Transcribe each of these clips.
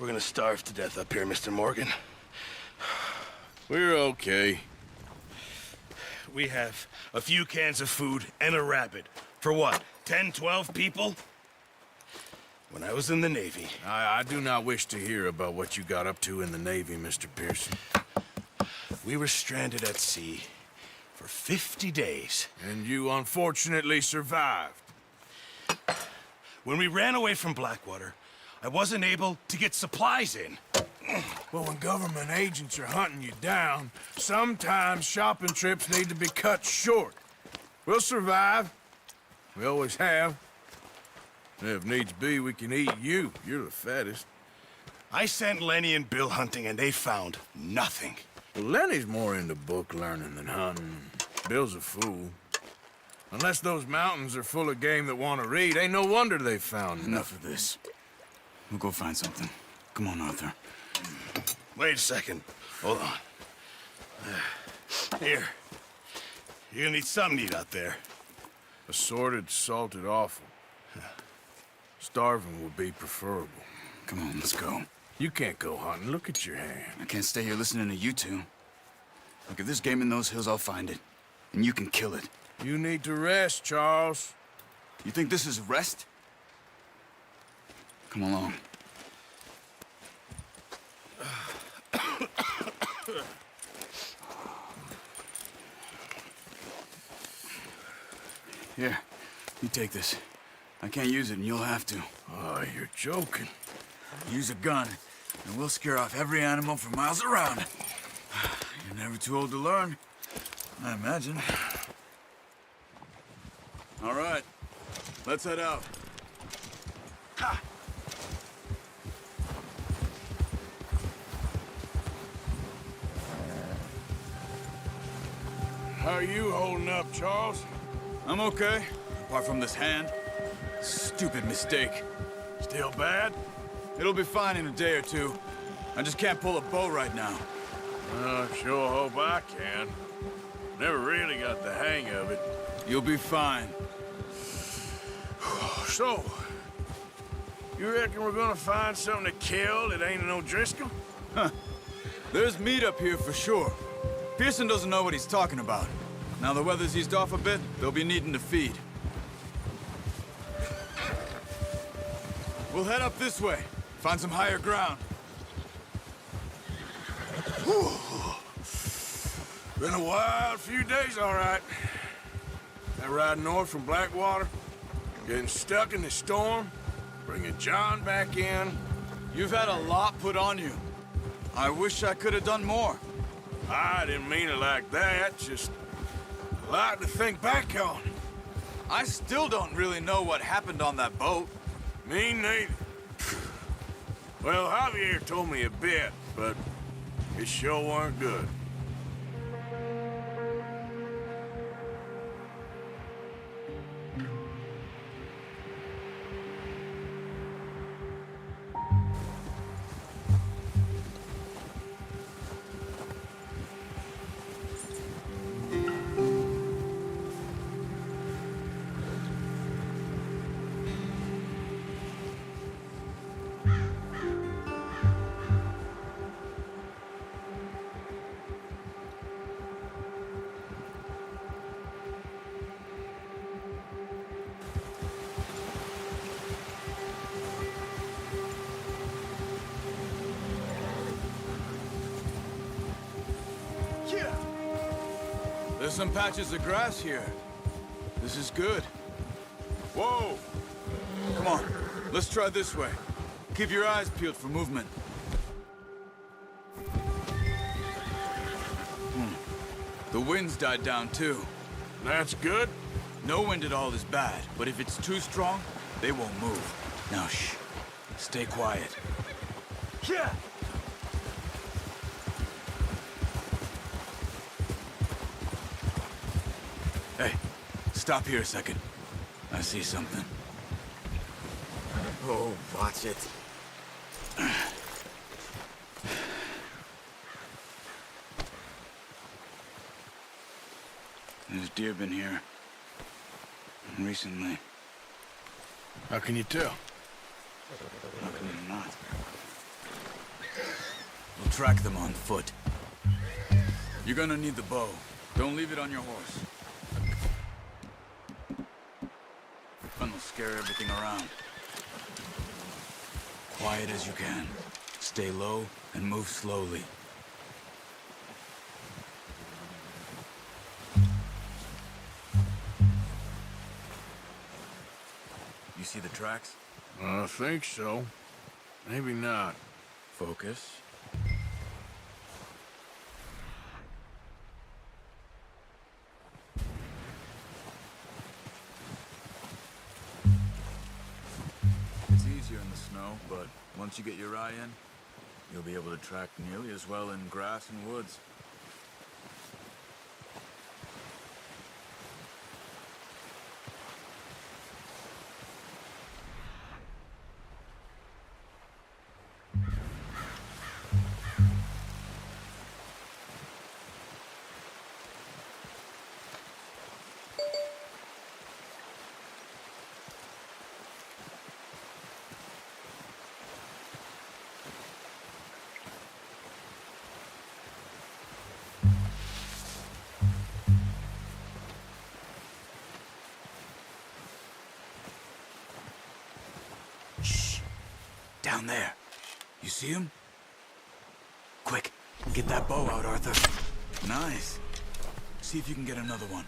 We're gonna starve to death up here, Mr. Morgan. We're okay. We have a few cans of food and a rabbit. For what, 10, 12 people? When I was in the Navy... I do not wish to hear about what you got up to in the Navy, Mr. Pearson. We were stranded at sea for 50 days. And you unfortunately survived. When we ran away from Blackwater, I wasn't able to get supplies in. Well, when government agents are hunting you down, sometimes shopping trips need to be cut short. We'll survive. We always have. And if needs be, we can eat you. You're the fattest. I sent Lenny and Bill hunting, and they found nothing. Well, Lenny's more into book learning than hunting. Bill's a fool. Unless those mountains are full of game that want to read, ain't no wonder they found Enough of this. We'll go find something. Come on, Arthur. Wait a second. Hold on. Here. You're gonna need something to eat out there. Assorted, salted offal. Starving would be preferable. Come on, let's go. You can't go hunting. Look at your hand. I can't stay here listening to you two. Look, if there's game in those hills, I'll find it. And you can kill it. You need to rest, Charles. You think this is rest? Come along. Here, you take this. I can't use it, and you'll have to. Oh, you're joking. Use a gun, and we'll scare off every animal for miles around. You're never too old to learn, I imagine. All right, let's head out. Ha! How are you holding up, Charles? I'm okay, apart from this hand. Stupid mistake. Still bad? It'll be fine in a day or two. I just can't pull a bow right now. I sure hope I can. Never really got the hang of it. You'll be fine. So, you reckon we're gonna find something to kill that ain't an O'Driscoll? There's meat up here for sure. Pearson doesn't know what he's talking about. Now the weather's eased off a bit, they'll be needing to feed. We'll head up this way. Find some higher ground. Whew. Been a wild few days, all right. That ride north from Blackwater, getting stuck in the storm, bringing John back in. You've had a lot put on you. I wish I could have done more. I didn't mean it like that, just a lot to think back on. I still don't really know what happened on that boat. Me neither. Well, Javier told me a bit, but it sure weren't good. There's some patches of grass here. This is good. Whoa! Come on, let's try this way. Keep your eyes peeled for movement. The wind's died down too. That's good. No wind at all is bad, but if it's too strong, they won't move. Now shh, stay quiet. Yeah! Hey, stop here a second. I see something. Oh, watch it. There's deer been here. Recently. How can you tell? How can you not? We'll track them on foot. You're gonna need the bow. Don't leave it on your horse. Fun will scare everything around. Quiet as you can. Stay low and move slowly. You see the tracks? I think so. Maybe not. Focus. It's easier in the snow, but once you get your eye in, you'll be able to track nearly as well in grass and woods. Down there. You see him? Quick, get that bow out, Arthur. Nice. See if you can get another one.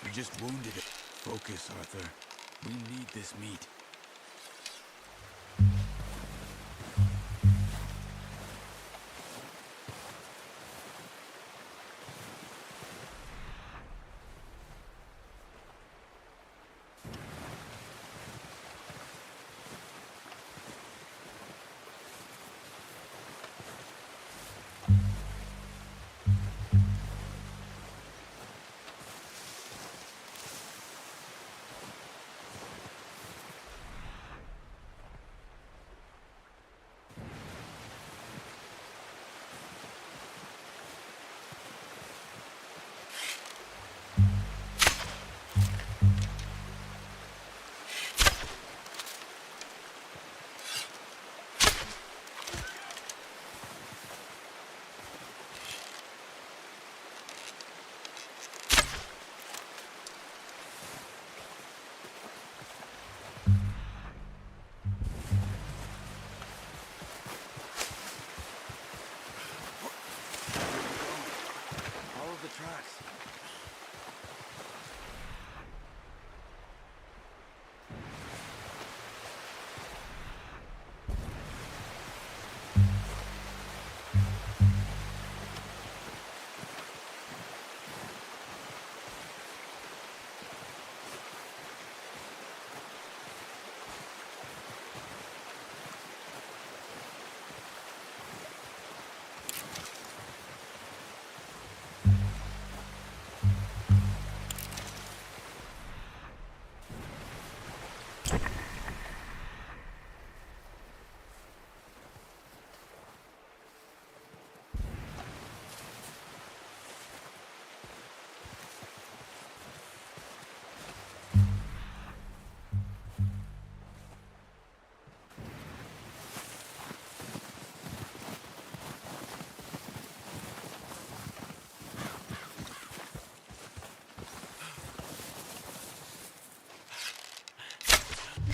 You just wounded it. Focus, Arthur. We need this meat.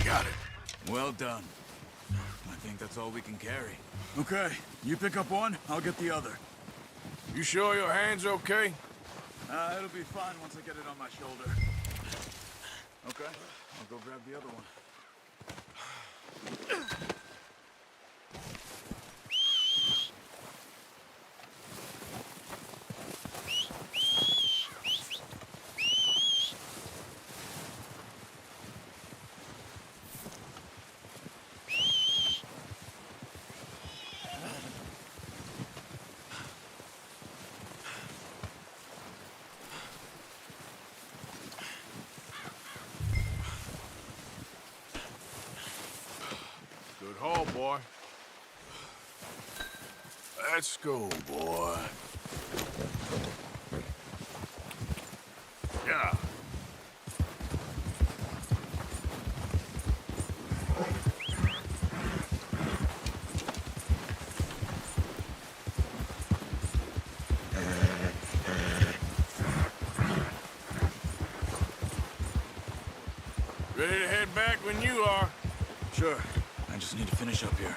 Got it. Well done. I think that's all we can carry. Okay, you pick up one, I'll get the other. You sure your hand's okay? It'll be fine once I get it on my shoulder. Okay, I'll go grab the other one. Good haul, boy. Let's go, boy. Yeah. Ready to head back when you are. Sure. I just need to finish up here.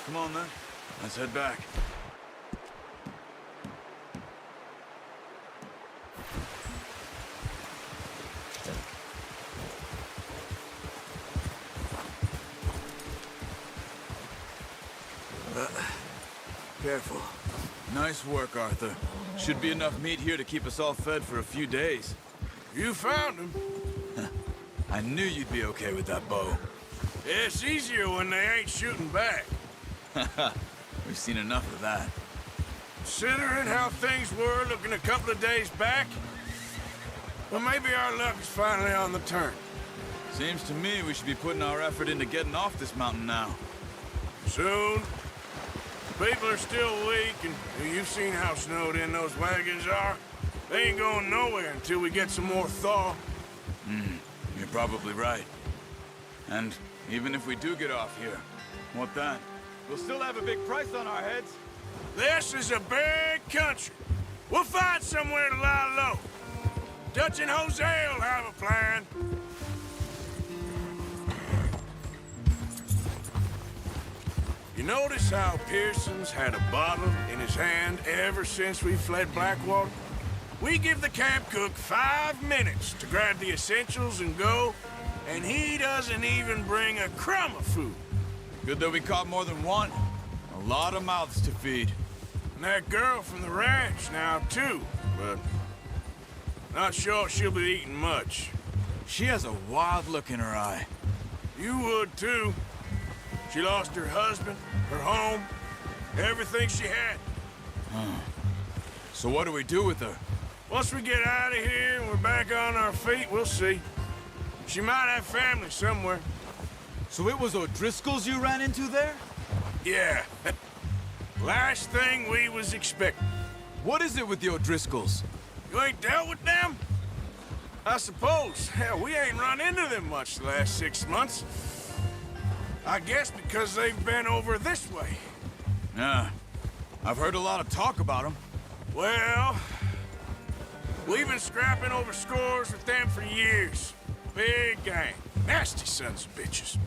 Come on, then. Let's head back. Careful. Nice work, Arthur. Should be enough meat here to keep us all fed for a few days. You found him. I knew you'd be okay with that bow. It's easier when they ain't shooting back. We've seen enough of that. Considering how things were looking a couple of days back, well, maybe our luck is finally on the turn. Seems to me we should be putting our effort into getting off this mountain now. Soon. People are still weak, and you've seen how snowed in those wagons are. They ain't going nowhere until we get some more thaw. You're probably right. And even if we do get off here, what then? We'll still have a big price on our heads. This is a big country. We'll find somewhere to lie low. Dutch and Jose will have a plan. You notice how Pearson's had a bottle in his hand ever since we fled Blackwater? We give the camp cook 5 minutes to grab the essentials and go, and he doesn't even bring a crumb of food. Good that we caught more than one. A lot of mouths to feed. And that girl from the ranch now, too, but not sure she'll be eating much. She has a wild look in her eye. You would, too. She lost her husband, her home, everything she had. So what do we do with her? Once we get out of here and we're back on our feet, we'll see. She might have family somewhere. So it was O'Driscoll's you ran into there? Yeah. Last thing we was expecting. What is it with the O'Driscolls? You ain't dealt with them? I suppose. Hell, we ain't run into them much the last 6 months. I guess because they've been over this way. Yeah. I've heard a lot of talk about them. Well, we've been scrapping over scores with them for years. Big gang. Nasty sons of bitches.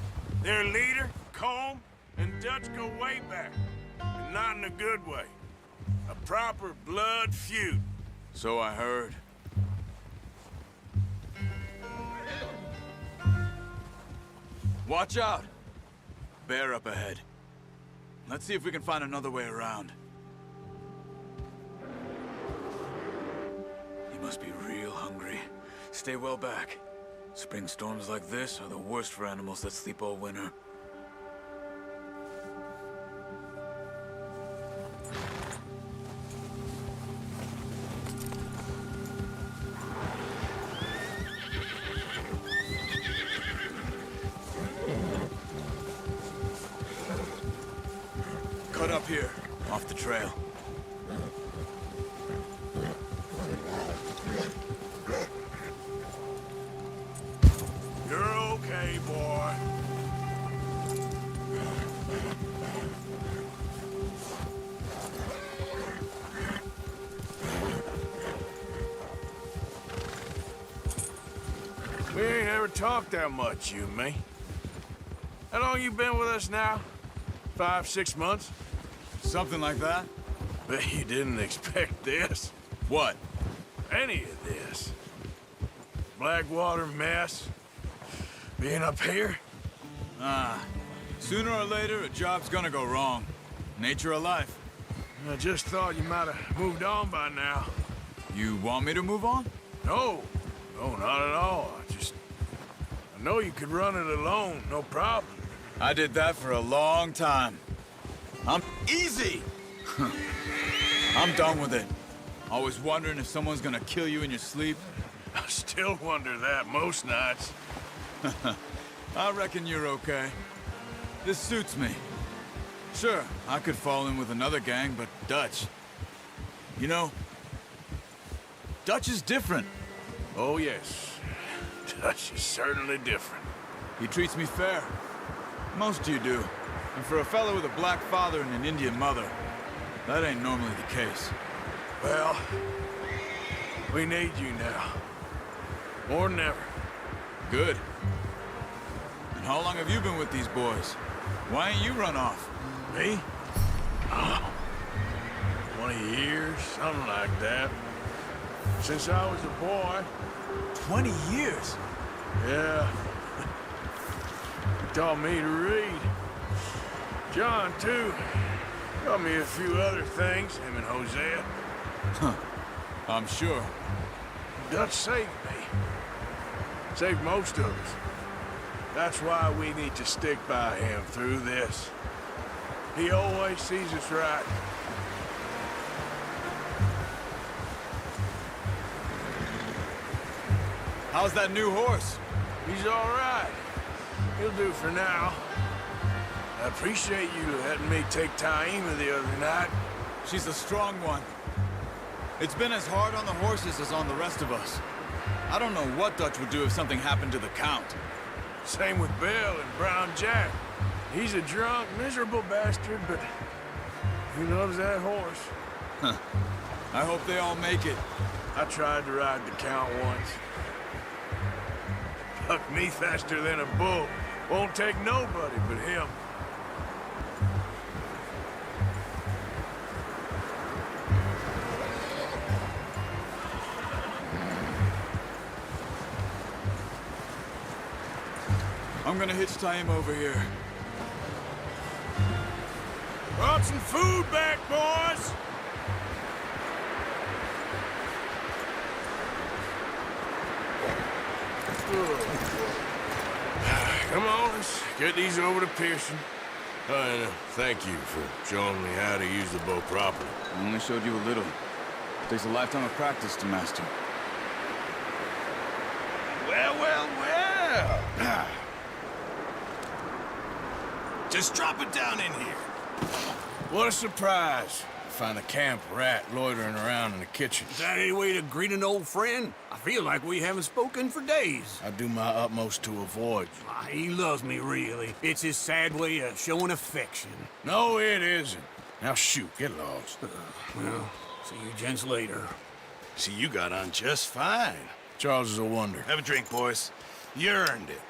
Their leader, Combe, and Dutch go way back. And not in a good way. A proper blood feud. So I heard. Watch out! Bear up ahead. Let's see if we can find another way around. He must be real hungry. Stay well back. Spring storms like this are the worst for animals that sleep all winter. Cut up here, off the trail. You're okay, boy. We ain't ever talked that much, you and me. How long you been with us now? 5, 6 months? Something like that? Bet you didn't expect this. What? Any of this. Blackwater mess. Being up here. Sooner or later, a job's gonna go wrong. Nature of life. I just thought you might have moved on by now. You want me to move on? No. No, not at all. I know you could run it alone, no problem. I did that for a long time. I'm easy! I'm done with it. Always wondering if someone's gonna kill you in your sleep. I still wonder that most nights. I reckon you're okay. This suits me. Sure, I could fall in with another gang, but Dutch... You know, Dutch is different. Oh, yes. Dutch is certainly different. He treats me fair. Most you do. And for a fellow with a black father and an Indian mother, that ain't normally the case. Well, we need you now. More than ever. Good. And how long have you been with these boys? Why ain't you run off? Me? 20 years, something like that. Since I was a boy. 20 years? Yeah. He taught me to read. John, too. Taught me a few other things, him and Hosea. Huh. I'm sure. Dutch saved me. Saved most of us. That's why we need to stick by him through this. He always sees us right. How's that new horse? He's all right. He'll do for now. I appreciate you letting me take Taima the other night. She's a strong one. It's been as hard on the horses as on the rest of us. I don't know what Dutch would do if something happened to the Count. Same with Bill and Brown Jack. He's a drunk, miserable bastard, but he loves that horse. Huh. I hope they all make it. I tried to ride the Count once. Bucked me faster than a bull. Won't take nobody but him. I'm gonna hitch Taima over here. Brought some food back, boys! Come on, let's get these over to Pearson. And thank you for showing me how to use the bow properly. I only showed you a little. Takes a lifetime of practice to master. Well, well, well. Just drop it down in here. What a surprise. Find a camp rat loitering around in the kitchen. Is that any way to greet an old friend? I feel like we haven't spoken for days. I do my utmost to avoid. He loves me, really. It's his sad way of showing affection. No, it isn't. Now shoot, get lost. Well, see you gents later. See, you got on just fine. Charles is a wonder. Have a drink, boys. You earned it.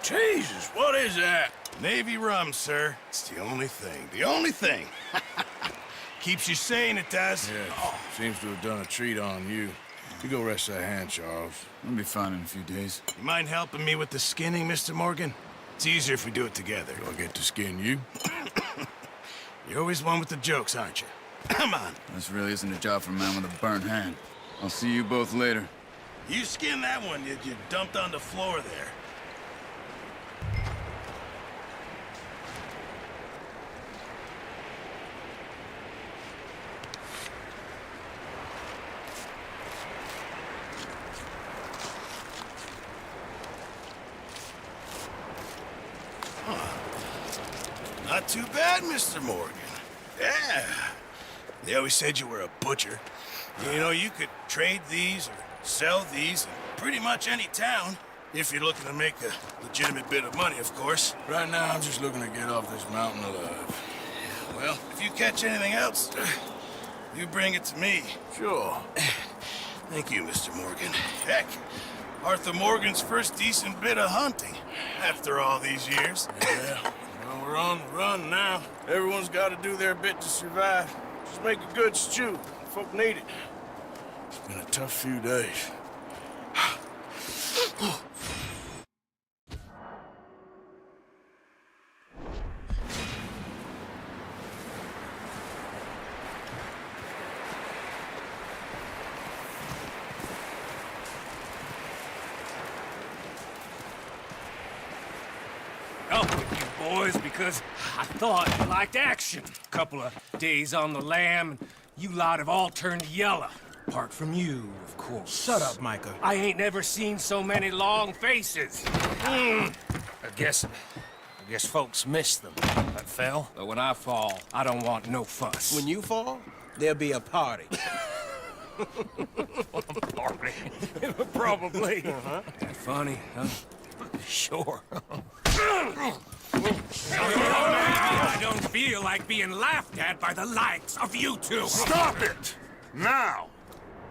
Jesus, what is that? Navy rum, sir. It's the only thing. The only thing. Keeps you sane, it does. Yeah, seems to have done a treat on you. You go rest that hand, Charles. I'll be fine in a few days. You mind helping me with the skinning, Mr. Morgan? It's easier if we do it together. Do I get to skin you? You're always one with the jokes, aren't you? Come on. This really isn't a job for a man with a burnt hand. I'll see you both later. You skinned that one you dumped on the floor there. Not too bad, Mr. Morgan. Yeah. They always said you were a butcher. You know, you could trade these or sell these in pretty much any town. If you're looking to make a legitimate bit of money, of course. Right now, I'm just looking to get off this mountain alive. Well, if you catch anything else, you bring it to me. Sure. Thank you, Mr. Morgan. Heck, Arthur Morgan's first decent bit of hunting after all these years. Yeah. Well, we're on the run now. Everyone's got to do their bit to survive. Just make a good stew. Folk need it. It's been a tough few days. Up with you boys because I thought you liked action. Couple of days on the lam, and you lot have all turned yellow. Apart from you, of course. Shut up, Micah. I ain't never seen so many long faces. I guess folks miss them. I fell, but when I fall, I don't want no fuss. When you fall, there'll be a party. Party. Probably. That funny, huh? Sure. I don't feel like being laughed at by the likes of you two. Stop it! Now!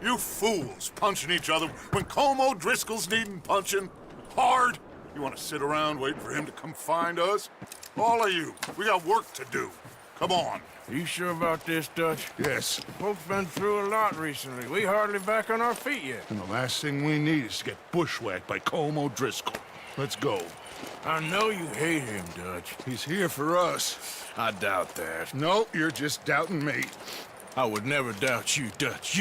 You fools punching each other when Colm O'Driscoll's needing punching. Hard. You want to sit around waiting for him to come find us? All of you, we got work to do. Come on. You sure about this, Dutch? Yes. Folks been through a lot recently. We hardly back on our feet yet. And the last thing we need is to get bushwhacked by Colm O'Driscoll. Let's go. I know you hate him, Dutch. He's here for us. I doubt that. No, you're just doubting me. I would never doubt you, Dutch.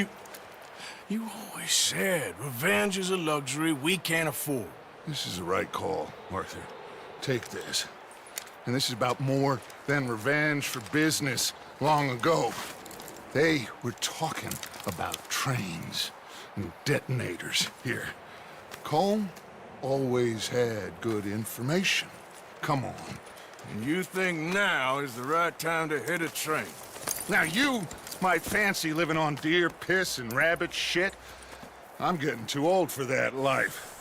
You always said revenge is a luxury we can't afford. This is the right call, Arthur. Take this. And this is about more than revenge for business long ago. They were talking about trains and detonators here. Colm always had good information. Come on. And you think now is the right time to hit a train? Now you might fancy living on deer piss and rabbit shit. I'm getting too old for that life.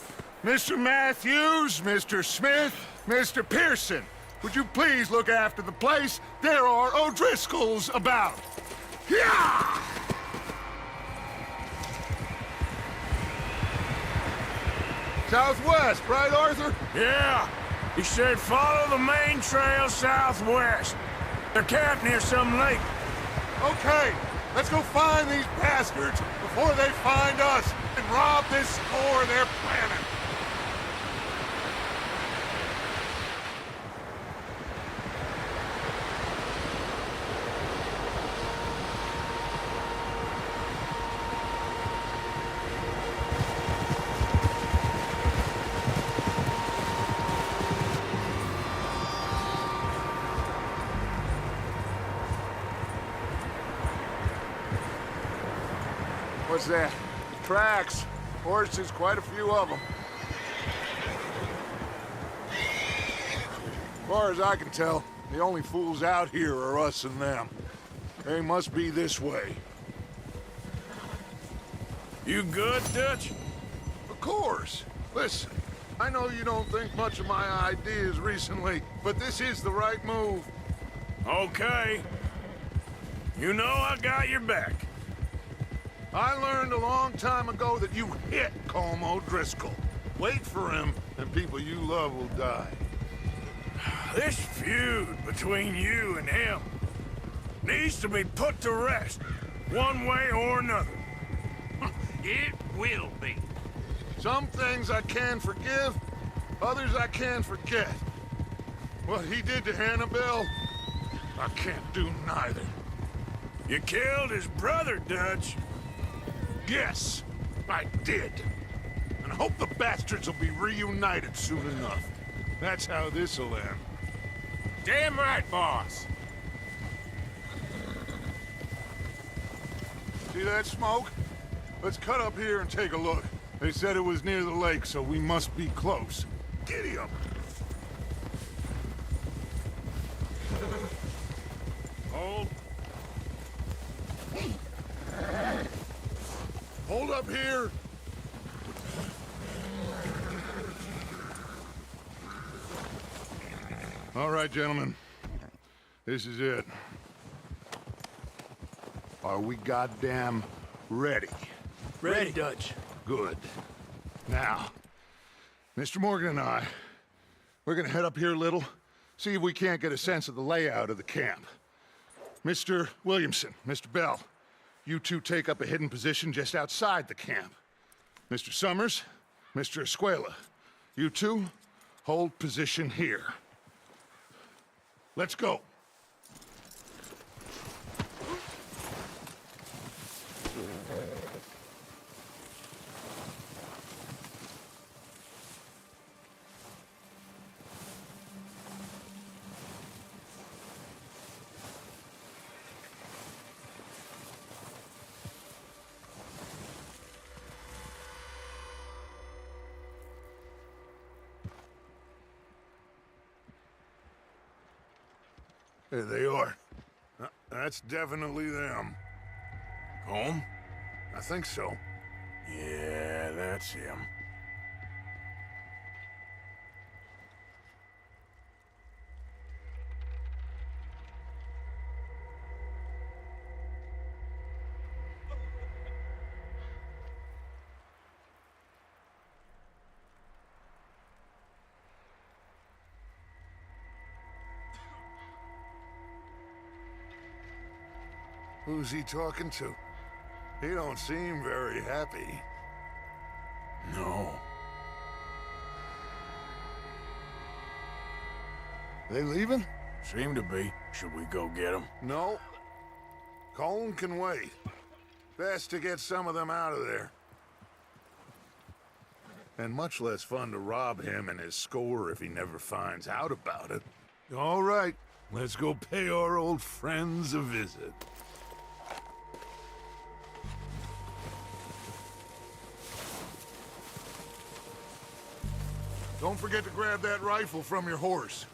Mr. Matthews, Mr. Smith, Mr. Pearson, would you please look after the place? There are O'Driscolls about. Yeah! Southwest, right, Arthur? Yeah. He said follow the main trail southwest. They're camped near some lake. Okay, let's go find these bastards before they find us and rob this store they're planning. What's that? Tracks. Horses, quite a few of them. As far as I can tell, the only fools out here are us and them. They must be this way. You good, Dutch? Of course. Listen, I know you don't think much of my ideas recently, but this is the right move. Okay. You know I got your back. I learned a long time ago that you hit Colm O'Driscoll. Wait for him, and people you love will die. This feud between you and him needs to be put to rest, one way or another. It will be. Some things I can forgive, others I can forget. What he did to Annabelle, I can't do neither. You killed his brother, Dutch. Yes, I did. And I hope the bastards will be reunited soon enough. That's how this'll end. Damn right, boss. See that smoke? Let's cut up here and take a look. They said it was near the lake, so we must be close. Giddy up. Hold. Hold up here. All right, gentlemen. This is it. Are we goddamn ready? Ready, Dutch. Good. Now, Mr. Morgan and I, we're gonna head up here a little, see if we can't get a sense of the layout of the camp. Mr. Williamson, Mr. Bell, you two take up a hidden position just outside the camp. Mr. Summers, Mr. Escuela, you two hold position here. Let's go. There they are. That's definitely them. Home? I think so. Yeah, that's him. Who's he talking to? He don't seem very happy. No. They leaving? Seem to be. Should we go get them? No. Colin can wait. Best to get some of them out of there. And much less fun to rob him and his score if he never finds out about it. All right. Let's go pay our old friends a visit. Don't forget to grab that rifle from your horse.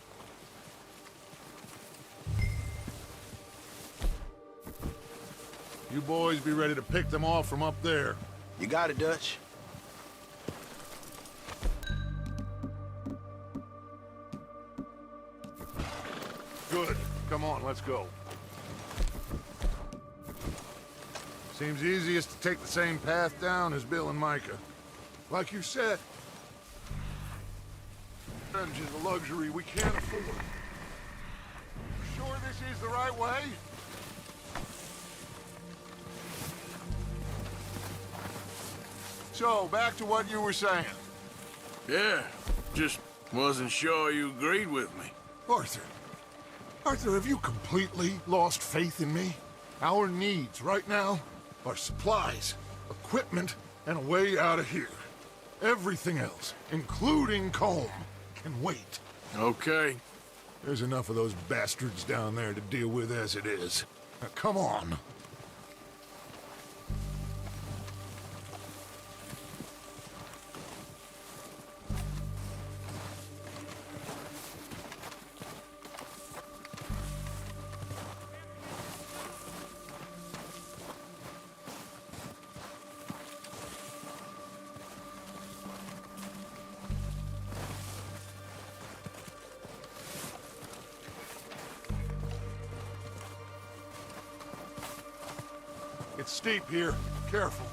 You boys be ready to pick them off from up there. You got it, Dutch. Good. Come on, let's go. Seems easiest to take the same path down as Bill and Micah. Like you said, revenge is a luxury we can't afford. Sure this is the right way? So, back to what you were saying. Yeah, just wasn't sure you agreed with me. Arthur. Arthur, have you completely lost faith in me? Our needs right now are supplies, equipment, and a way out of here. Everything else, including Colm, can wait. Okay. There's enough of those bastards down there to deal with as it is. Now, come on. It's steep here. Careful.